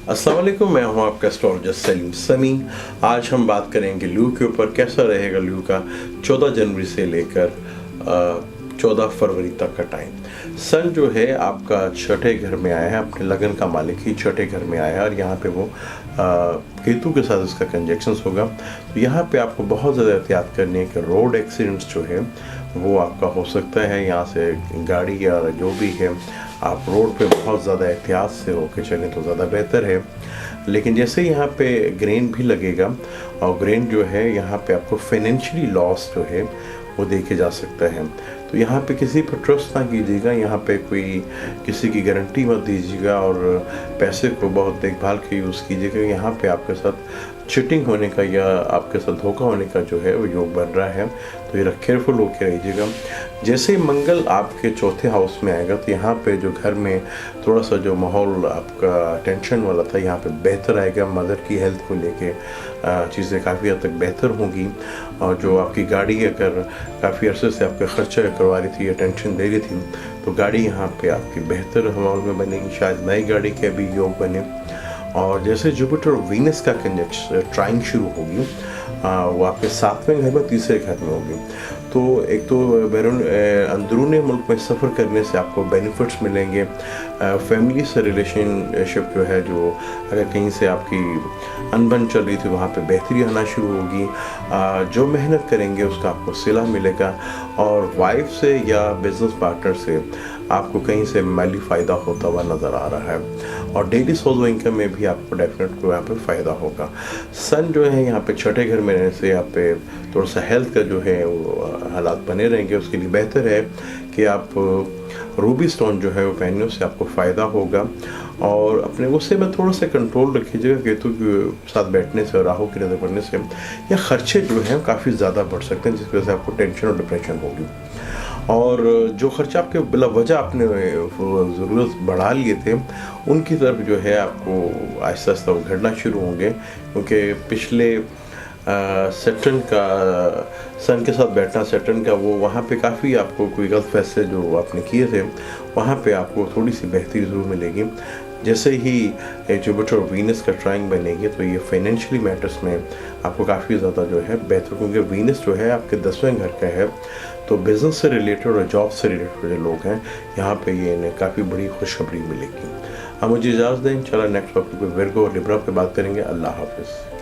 अस्सलाम वालेकुम, मैं हूं आपका एस्ट्रोलॉजर सलीम समी। आज हम बात करेंगे लू के ऊपर, कैसा रहेगा लू का 14 जनवरी से लेकर 14 फरवरी तक का टाइम। सन जो है आपका छठे घर में आया है, अपने लगन का मालिक ही छठे घर में आया है और यहाँ पे वो केतु के साथ इसका कंजक्शंस होगा। तो यहाँ पे आपको बहुत ज़्यादा एहतियात करनी है कि रोड एक्सीडेंट्स जो है वो आपका हो सकता है। यहाँ से गाड़ी या जो भी है आप रोड पे बहुत ज़्यादा एहतियात से होके चलें तो ज़्यादा बेहतर है। लेकिन जैसे यहाँ पे ग्रेन भी लगेगा और ग्रेन जो है यहाँ पे आपको फाइनेंशियली लॉस जो है वो देखे जा सकता है। तो यहाँ पे किसी पर ट्रस्ट ना कीजिएगा, यहाँ पे कोई किसी की गारंटी मत दीजिएगा और पैसे को बहुत देखभाल के यूज़ कीजिएगा। यहाँ पे आपके साथ चिटिंग होने का या आपके साथ धोखा होने का जो है वो योग बन रहा है, तो ये केयरफुल होकर रहिएगा। जैसे ही मंगल आपके चौथे हाउस में आएगा तो यहाँ पे जो घर में थोड़ा सा जो माहौल आपका टेंशन वाला था यहाँ पे बेहतर आएगा। मदर की हेल्थ को लेके चीज़ें काफ़ी हद तक बेहतर होंगी और जो आपकी गाड़ी अगर काफ़ी अरसे से आपका खर्चा करवा रही थी या टेंशन दे रही थी तो गाड़ी यहाँ पे आपकी बेहतर माहौल में बनेगी, शायद नई गाड़ी के भी योग बने। और जैसे जुपिटर और वीनस का कंजक्शन ट्राइंग शुरू होगी वो आपके 7वें घर में, तीसरे घर में होगी। तो एक तो अंदरूनी मुल्क में सफ़र करने से आपको बेनिफिट्स मिलेंगे। फैमिली से रिलेशनशिप जो है, जो अगर कहीं से आपकी अनबन चल रही थी वहाँ पे बेहतरी आना शुरू होगी। जो मेहनत करेंगे उसका आपको सिला मिलेगा और वाइफ से या बिजनेस पार्टनर से आपको कहीं से माली फ़ायदा होता हुआ नज़र आ रहा है और डेली सोर्स ऑफ इनकम में भी आपको डेफिनेट को यहाँ पे फ़ायदा होगा। सन जो है यहाँ पे छठे घर में रहने से यहाँ पे थोड़ा सा हेल्थ का जो है वो हालात बने रहेंगे। उसके लिए बेहतर है कि आप रूबी स्टोन जो है वो पहनने से आपको फ़ायदा होगा और अपने गुस्से में थोड़ा सा कंट्रोल रखिएगा। केतु के साथ बैठने से और राहु की नज़र पड़ने से या खर्चे जो हैं काफ़ी ज़्यादा बढ़ सकते हैं, जिसकी वजह से आपको टेंशन और डिप्रेशन होगी। और जो खर्चा आपके बिला वजह आपने ज़रूरत बढ़ा लिए थे उनकी तरफ जो है आपको आहिस्ता आहिस्ता घटना शुरू होंगे, क्योंकि पिछले सैटर्न का सन के साथ बैठना, सैटर्न का वो वहाँ पे काफ़ी आपको कोई गलत फैसले जो आपने किए थे वहाँ पे आपको थोड़ी सी बेहतरी ज़रूर मिलेगी। जैसे ही जुपिटर और वीनस का ट्राइंग बनेगी तो ये फाइनेंशियली मैटर्स में आपको काफ़ी ज़्यादा जो है बेहतर, क्योंकि वीनस जो है आपके 10वें घर का है। तो बिज़नेस से रिलेटेड और जॉब से रिलेटेड जो लोग हैं यहाँ पे ये इन्हें काफ़ी बड़ी खुशखबरी मिलेगी। अब मुझे इजाज़त दें, इंशाल्लाह नेक्स्ट टॉपिक पे विर्गो और लिब्रा पे बात करेंगे। अल्लाह हाफिज़।